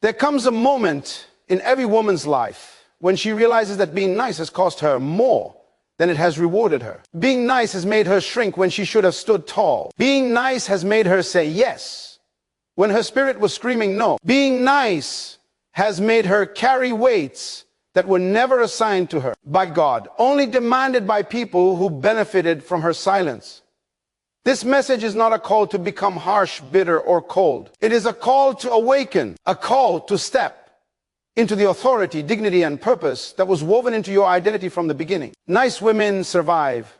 There comes a moment in every woman's life when she realizes that being nice has cost her more than it has rewarded her. Being nice has made her shrink when she should have stood tall. Being nice has made her say yes when her spirit was screaming no. Being nice has made her carry weights that were never assigned to her by God, only demanded by people who benefited from her silence. This message is not a call to become harsh, bitter, or cold. It is a call to awaken, a call to step into the authority, dignity, and purpose that was woven into your identity from the beginning. Nice women survive,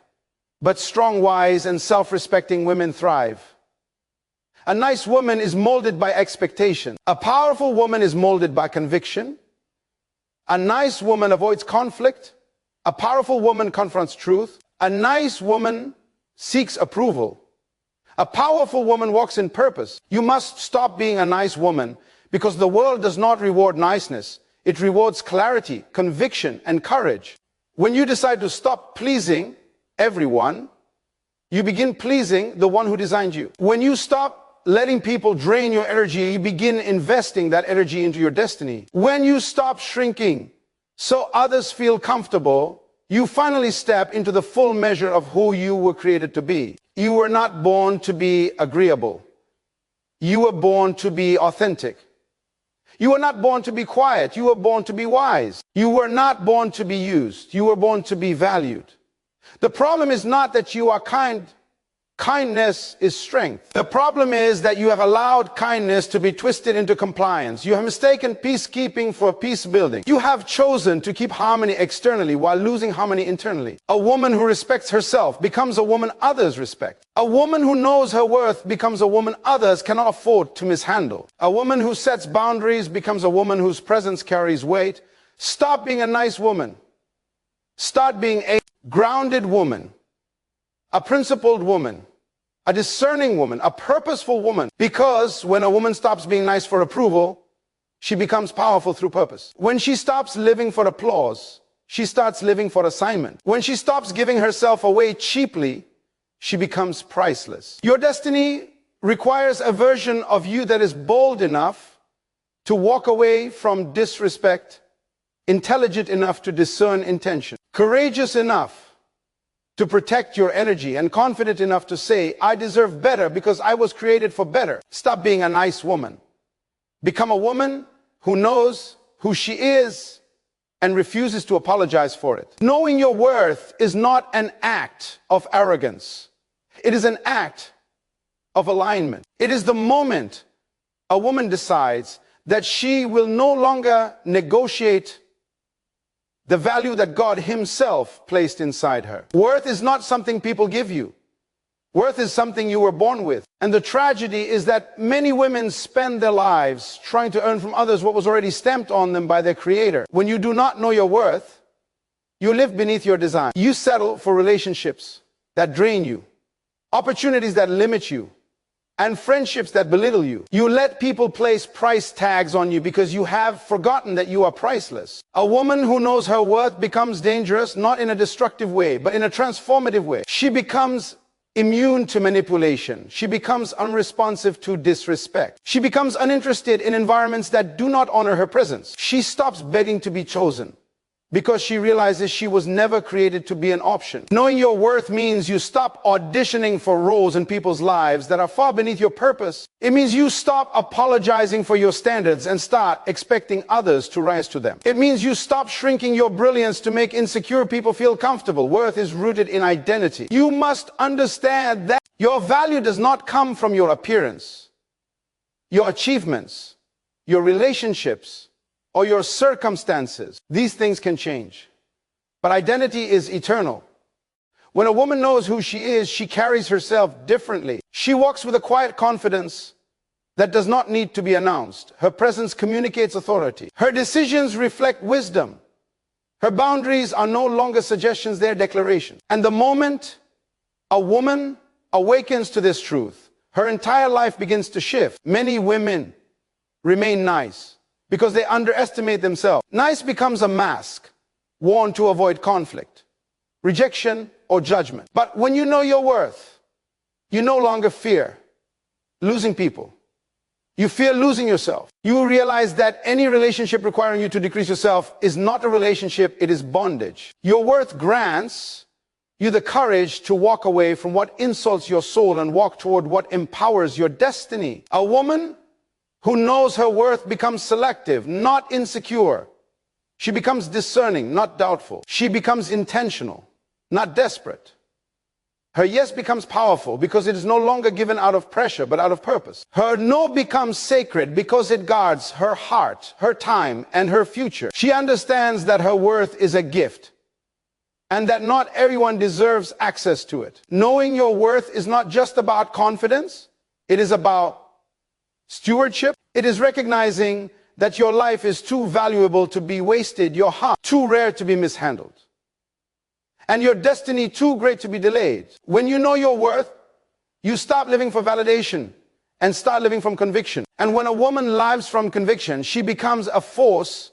but strong, wise, and self-respecting women thrive. A nice woman is molded by expectation. A powerful woman is molded by conviction. A nice woman avoids conflict. A powerful woman confronts truth. A nice woman seeks approval. A powerful woman walks in purpose. You must stop being a nice woman, because the world does not reward niceness. It rewards clarity, conviction, and courage. When you decide to stop pleasing everyone, you begin pleasing the one who designed you. When you stop letting people drain your energy, you begin investing that energy into your destiny. When you stop shrinking so others feel comfortable, you finally step into the full measure of who you were created to be. You were not born to be agreeable. You were born to be authentic. You were not born to be quiet. You were born to be wise. You were not born to be used. You were born to be valued. The problem is not that you are kind. Kindness is strength. The problem is that you have allowed kindness to be twisted into compliance. You have mistaken peacekeeping for peace building. You have chosen to keep harmony externally while losing harmony internally. A woman who respects herself becomes a woman others respect. A woman who knows her worth becomes a woman others cannot afford to mishandle. A woman who sets boundaries becomes a woman whose presence carries weight. Stop being a nice woman. Start being a grounded woman. A principled woman, a discerning woman, a purposeful woman. Because when a woman stops being nice for approval, she becomes powerful through purpose. When she stops living for applause, she starts living for assignment. When she stops giving herself away cheaply, she becomes priceless. Your destiny requires a version of you that is bold enough to walk away from disrespect, intelligent enough to discern intention, courageous enough to protect your energy, and confident enough to say, I deserve better because I was created for better. Stop being a nice woman. Become a woman who knows who she is and refuses to apologize for it. Knowing your worth is not an act of arrogance. It is an act of alignment. It is the moment a woman decides that she will no longer negotiate the value that God himself placed inside her. Worth is not something people give you. Worth is something you were born with. And the tragedy is that many women spend their lives trying to earn from others what was already stamped on them by their creator. When you do not know your worth, you live beneath your design. You settle for relationships that drain you, opportunities that limit you, and friendships that belittle you. You let people place price tags on you because you have forgotten that you are priceless. A woman who knows her worth becomes dangerous, not in a destructive way, but in a transformative way. She becomes immune to manipulation. She becomes unresponsive to disrespect. She becomes uninterested in environments that do not honor her presence. She stops begging to be chosen, because she realizes she was never created to be an option. Knowing your worth means you stop auditioning for roles in people's lives that are far beneath your purpose. It means you stop apologizing for your standards and start expecting others to rise to them. It means you stop shrinking your brilliance to make insecure people feel comfortable. Worth is rooted in identity. You must understand that your value does not come from your appearance, your achievements, your relationships, or your circumstances. These things can change, but identity is eternal. When a woman knows who she is, she carries herself differently. She walks with a quiet confidence that does not need to be announced. Her presence communicates authority. Her decisions reflect wisdom. Her boundaries are no longer suggestions, they're declarations. And the moment a woman awakens to this truth, her entire life begins to shift. Many women remain nice because they underestimate themselves. Nice becomes a mask worn to avoid conflict, rejection, or judgment. But when you know your worth, you no longer fear losing people. You fear losing yourself. You realize that any relationship requiring you to decrease yourself is not a relationship, it is bondage. Your worth grants you the courage to walk away from what insults your soul and walk toward what empowers your destiny. A woman who knows her worth becomes selective, not insecure. She becomes discerning, not doubtful. She becomes intentional, not desperate. Her yes becomes powerful because it is no longer given out of pressure, but out of purpose. Her no becomes sacred because it guards her heart, her time, and her future. She understands that her worth is a gift and that not everyone deserves access to it. Knowing your worth is not just about confidence. It is about stewardship. It is recognizing that your life is too valuable to be wasted, your heart too rare to be mishandled, and your destiny too great to be delayed. When you know your worth, you stop living for validation and start living from conviction. And when a woman lives from conviction, she becomes a force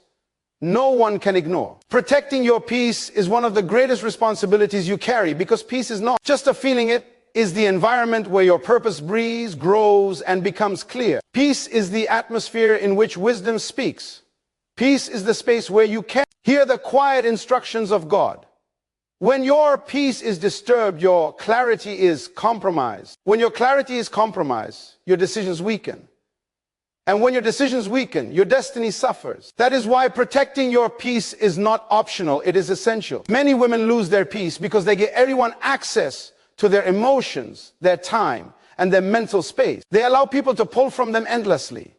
no one can ignore. Protecting your peace is one of the greatest responsibilities you carry, because peace is not just a feeling, it is the environment where your purpose breathes, grows, and becomes clear. Peace is the atmosphere in which wisdom speaks. Peace is the space where you can hear the quiet instructions of God. When your peace is disturbed, your clarity is compromised. When your clarity is compromised, your decisions weaken. And when your decisions weaken, your destiny suffers. That is why protecting your peace is not optional, it is essential. Many women lose their peace because they give everyone access to their emotions, their time, and their mental space. They allow people to pull from them endlessly,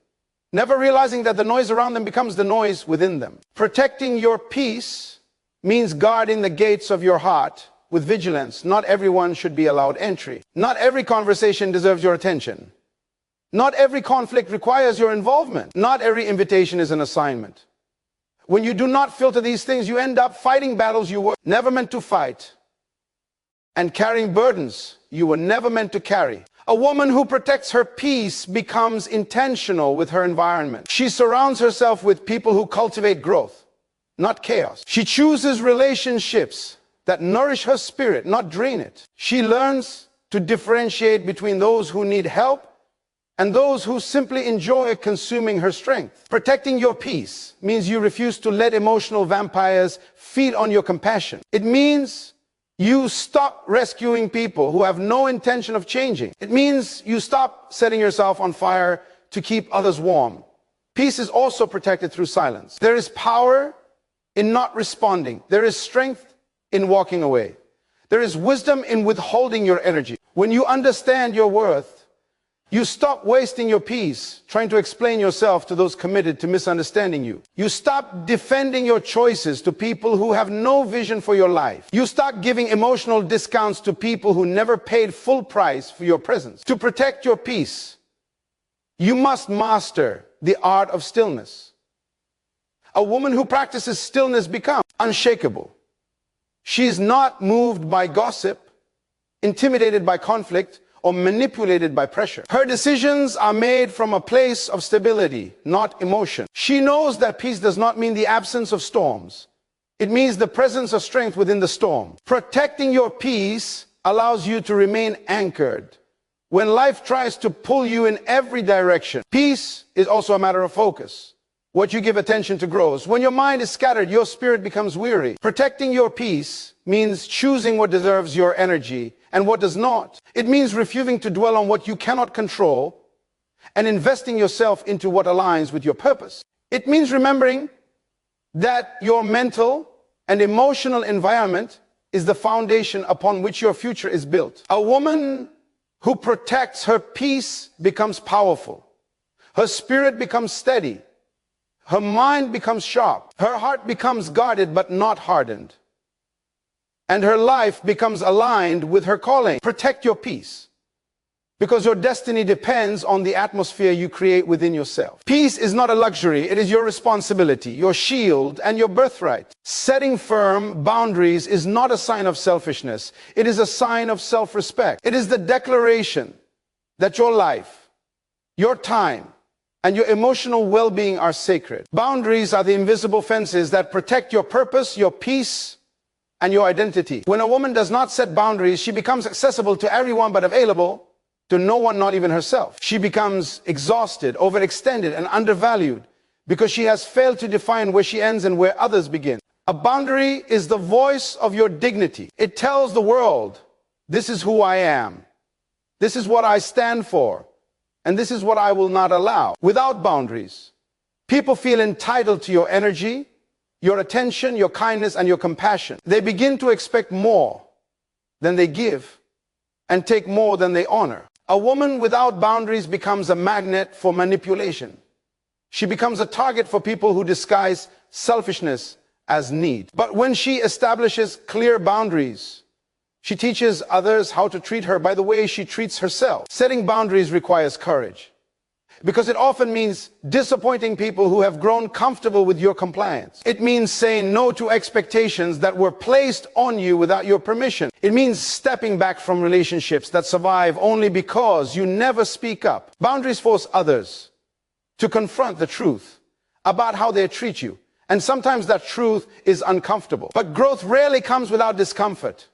never realizing that the noise around them becomes the noise within them. Protecting your peace means guarding the gates of your heart with vigilance. Not everyone should be allowed entry. Not every conversation deserves your attention. Not every conflict requires your involvement. Not every invitation is an assignment. When you do not filter these things, you end up fighting battles you were never meant to fight, and carrying burdens you were never meant to carry. A woman who protects her peace becomes intentional with her environment. She surrounds herself with people who cultivate growth, not chaos. She chooses relationships that nourish her spirit, not drain it. She learns to differentiate between those who need help and those who simply enjoy consuming her strength. Protecting your peace means you refuse to let emotional vampires feed on your compassion. It means you stop rescuing people who have no intention of changing. It means you stop setting yourself on fire to keep others warm. Peace is also protected through silence. There is power in not responding. There is strength in walking away. There is wisdom in withholding your energy. When you understand your worth, you stop wasting your peace trying to explain yourself to those committed to misunderstanding you. You stop defending your choices to people who have no vision for your life. You start giving emotional discounts to people who never paid full price for your presence. To protect your peace, you must master the art of stillness. A woman who practices stillness becomes unshakable. She is not moved by gossip, intimidated by conflict, or manipulated by pressure. Her decisions are made from a place of stability, not emotion. She knows that peace does not mean the absence of storms. It means the presence of strength within the storm. Protecting your peace allows you to remain anchored when life tries to pull you in every direction. Peace is also a matter of focus. What you give attention to grows. When your mind is scattered, your spirit becomes weary. Protecting your peace means choosing what deserves your energy and what does not. It means refusing to dwell on what you cannot control and investing yourself into what aligns with your purpose. It means remembering that your mental and emotional environment is the foundation upon which your future is built. A woman who protects her peace becomes powerful. Her spirit becomes steady. Her mind becomes sharp. Her heart becomes guarded but not hardened. And her life becomes aligned with her calling. Protect your peace, because your destiny depends on the atmosphere you create within yourself. Peace is not a luxury, it is your responsibility, your shield, and your birthright. Setting firm boundaries is not a sign of selfishness, it is a sign of self-respect. It is the declaration that your life, your time, and your emotional well-being are sacred. Boundaries are the invisible fences that protect your purpose, your peace, and your identity. When a woman does not set boundaries, she becomes accessible to everyone but available to no one, not even herself. She becomes exhausted, overextended, and undervalued because she has failed to define where she ends and where others begin. A boundary is the voice of your dignity. It tells the world, this is who I am. This is what I stand for. And this is what I will not allow. Without boundaries, people feel entitled to your energy, your attention, your kindness, and your compassion. They begin to expect more than they give and take more than they honor. A woman without boundaries becomes a magnet for manipulation. She becomes a target for people who disguise selfishness as need. But when she establishes clear boundaries, she teaches others how to treat her by the way she treats herself. Setting boundaries requires courage, because it often means disappointing people who have grown comfortable with your compliance. It means saying no to expectations that were placed on you without your permission. It means stepping back from relationships that survive only because you never speak up. Boundaries force others to confront the truth about how they treat you. And sometimes that truth is uncomfortable. But growth rarely comes without discomfort.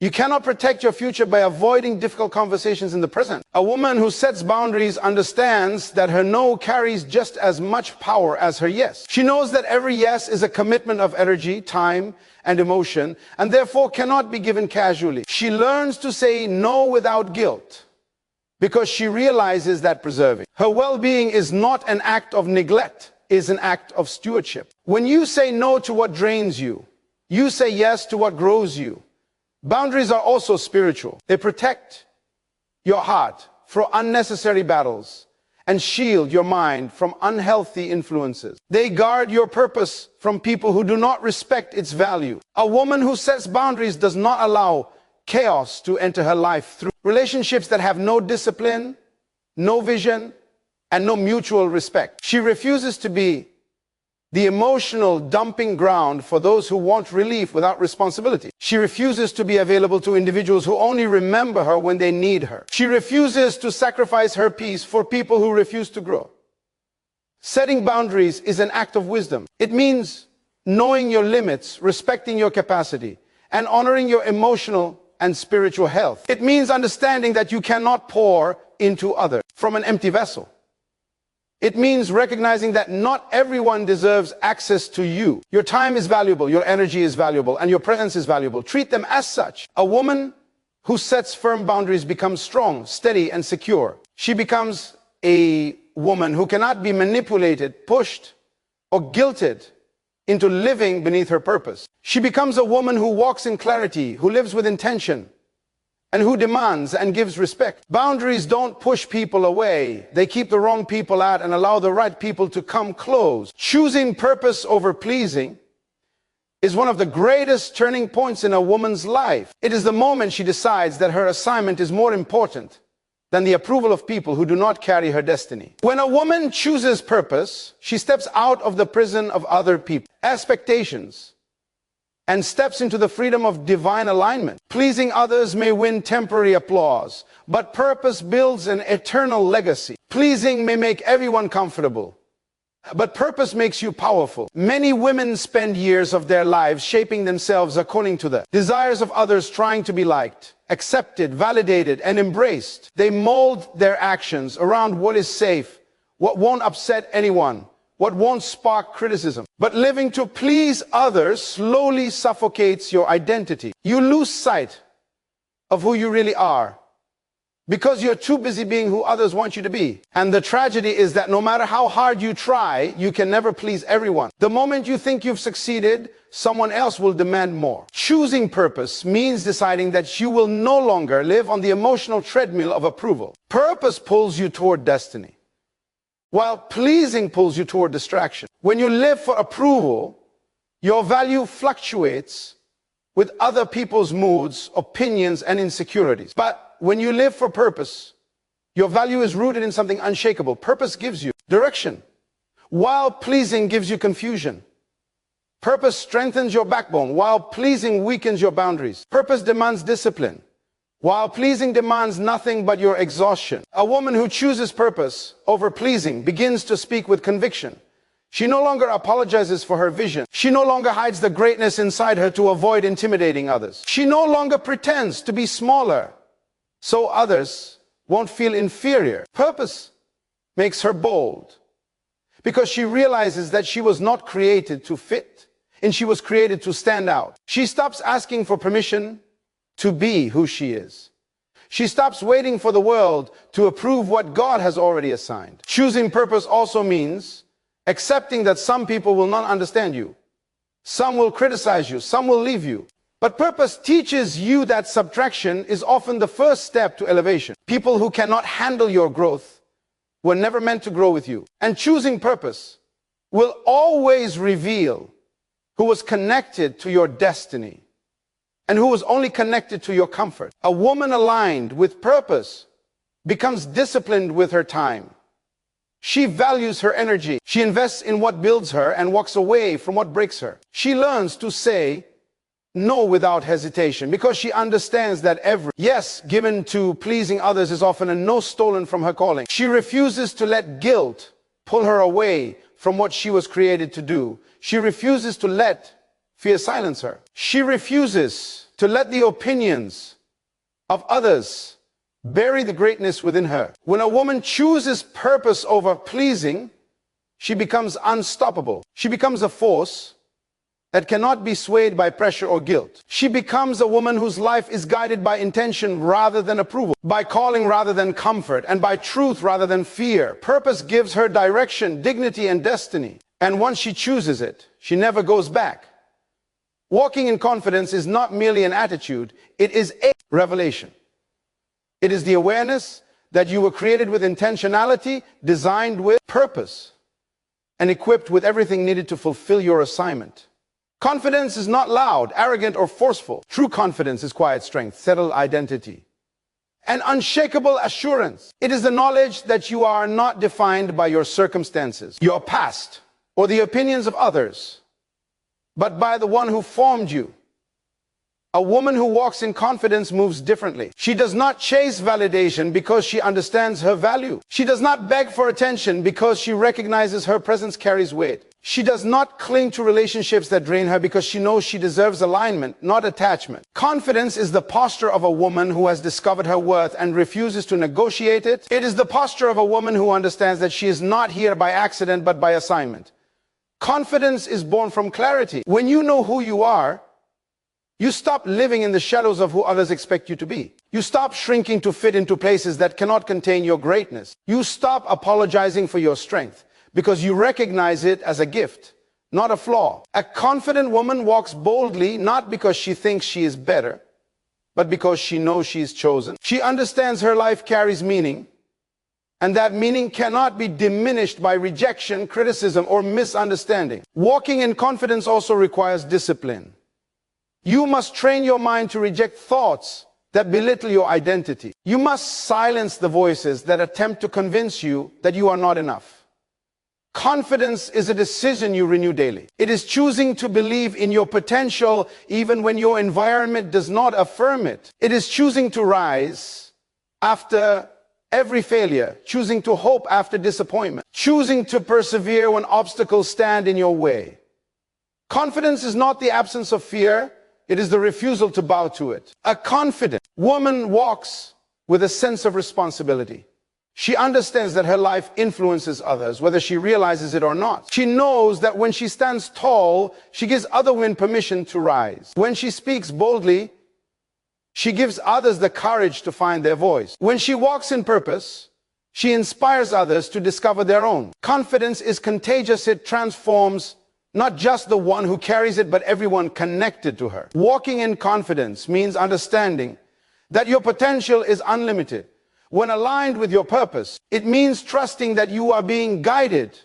You cannot protect your future by avoiding difficult conversations in the present. A woman who sets boundaries understands that her no carries just as much power as her yes. She knows that every yes is a commitment of energy, time, and emotion, and therefore cannot be given casually. She learns to say no without guilt, because she realizes that preserving her well-being is not an act of neglect, is an act of stewardship. When you say no to what drains you, you say yes to what grows you. Boundaries are also spiritual. They protect your heart from unnecessary battles and shield your mind from unhealthy influences. They guard your purpose from people who do not respect its value. A woman who sets boundaries does not allow chaos to enter her life through relationships that have no discipline, no vision, and no mutual respect. She refuses to be the emotional dumping ground for those who want relief without responsibility. She refuses to be available to individuals who only remember her when they need her. She refuses to sacrifice her peace for people who refuse to grow. Setting boundaries is an act of wisdom. It means knowing your limits, respecting your capacity, and honoring your emotional and spiritual health. It means understanding that you cannot pour into others from an empty vessel. It means recognizing that not everyone deserves access to you. Your time is valuable, your energy is valuable, and your presence is valuable. Treat them as such. A woman who sets firm boundaries becomes strong, steady, and secure. She becomes a woman who cannot be manipulated, pushed, or guilted into living beneath her purpose. She becomes a woman who walks in clarity, who lives with intention, and who demands and gives respect. Boundaries don't push people away. They keep the wrong people out and allow the right people to come close. Choosing purpose over pleasing is one of the greatest turning points in a woman's life. It is the moment she decides that her assignment is more important than the approval of people who do not carry her destiny. When a woman chooses purpose, she steps out of the prison of other people's expectations and steps into the freedom of divine alignment. Pleasing others may win temporary applause, but purpose builds an eternal legacy. Pleasing may make everyone comfortable, but purpose makes you powerful. Many women spend years of their lives shaping themselves according to the desires of others, trying to be liked, accepted, validated, and embraced. They mold their actions around what is safe, what won't upset anyone, what won't spark criticism. But living to please others slowly suffocates your identity. You lose sight of who you really are because you're too busy being who others want you to be. And the tragedy is that no matter how hard you try, you can never please everyone. The moment you think you've succeeded, someone else will demand more. Choosing purpose means deciding that you will no longer live on the emotional treadmill of approval. Purpose pulls you toward destiny, while pleasing pulls you toward distraction. When you live for approval, your value fluctuates with other people's moods, opinions, and insecurities. But when you live for purpose, your value is rooted in something unshakable. Purpose gives you direction, while pleasing gives you confusion. Purpose strengthens your backbone, while pleasing weakens your boundaries. Purpose demands discipline, while pleasing demands nothing but your exhaustion. A woman who chooses purpose over pleasing begins to speak with conviction. She no longer apologizes for her vision. She no longer hides the greatness inside her to avoid intimidating others. She no longer pretends to be smaller so others won't feel inferior. Purpose makes her bold because she realizes that she was not created to fit, and she was created to stand out. She stops asking for permission to be who she is. She stops waiting for the world to approve what God has already assigned. Choosing purpose also means accepting that some people will not understand you. Some will criticize you. Some will leave you. But purpose teaches you that subtraction is often the first step to elevation. People who cannot handle your growth were never meant to grow with you. And choosing purpose will always reveal who was connected to your destiny and who was only connected to your comfort. A woman aligned with purpose becomes disciplined with her time. She values her energy. She invests in what builds her and walks away from what breaks her. She learns to say no without hesitation because she understands that every yes given to pleasing others is often a no stolen from her calling. She refuses to let guilt pull her away from what she was created to do. She refuses to let fear silence her. She refuses to let the opinions of others bury the greatness within her. When a woman chooses purpose over pleasing, she becomes unstoppable. She becomes a force that cannot be swayed by pressure or guilt. She becomes a woman whose life is guided by intention rather than approval, by calling rather than comfort, and by truth rather than fear. Purpose gives her direction, dignity, and destiny. And once she chooses it, she never goes back. Walking in confidence is not merely an attitude, it is a revelation. It is the awareness that you were created with intentionality, designed with purpose, and equipped with everything needed to fulfill your assignment. Confidence is not loud, arrogant, or forceful. True confidence is quiet strength, settled identity, and unshakable assurance. It is the knowledge that you are not defined by your circumstances, your past, or the opinions of others, but by the one who formed you. A woman who walks in confidence moves differently. She does not chase validation because she understands her value. She does not beg for attention because she recognizes her presence carries weight. She does not cling to relationships that drain her because she knows she deserves alignment, not attachment. Confidence is the posture of a woman who has discovered her worth and refuses to negotiate it. It is the posture of a woman who understands that she is not here by accident but by assignment. Confidence is born from clarity. When you know who you are, you stop living in the shadows of who others expect you to be. You stop shrinking to fit into places that cannot contain your greatness. You stop apologizing for your strength because you recognize it as a gift, not a flaw. A confident woman walks boldly not because she thinks she is better, but because she knows she is chosen. She understands her life carries meaning, and that meaning cannot be diminished by rejection, criticism, or misunderstanding. Walking in confidence also requires discipline. You must train your mind to reject thoughts that belittle your identity. You must silence the voices that attempt to convince you that you are not enough. Confidence is a decision you renew daily. It is choosing to believe in your potential even when your environment does not affirm it. It is choosing to rise after every failure, choosing to hope after disappointment, choosing to persevere when obstacles stand in your way. Confidence is not the absence of fear. It is the refusal to bow to it. A confident woman walks with a sense of responsibility. She understands that her life influences others, whether she realizes it or not. She knows that when she stands tall, she gives other women permission to rise. When she speaks boldly, she gives others the courage to find their voice. When she walks in purpose, she inspires others to discover their own. Confidence is contagious. It transforms not just the one who carries it, but everyone connected to her. Walking in confidence means understanding that your potential is unlimited. When aligned with your purpose, it means trusting that you are being guided,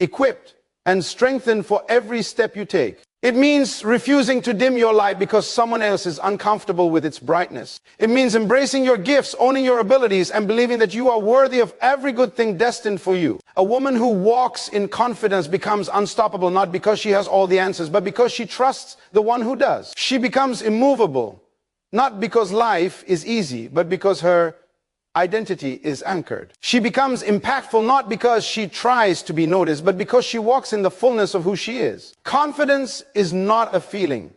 equipped, and strengthened for every step you take. It means refusing to dim your light because someone else is uncomfortable with its brightness. It means embracing your gifts, owning your abilities, and believing that you are worthy of every good thing destined for you. A woman who walks in confidence becomes unstoppable not because she has all the answers, but because she trusts the one who does. She becomes immovable, not because life is easy, but because her identity is anchored. She becomes impactful not because she tries to be noticed, but because she walks in the fullness of who she is. Confidence is not a feeling.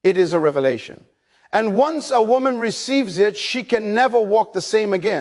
It is a revelation. And once a woman receives it, she can never walk the same again.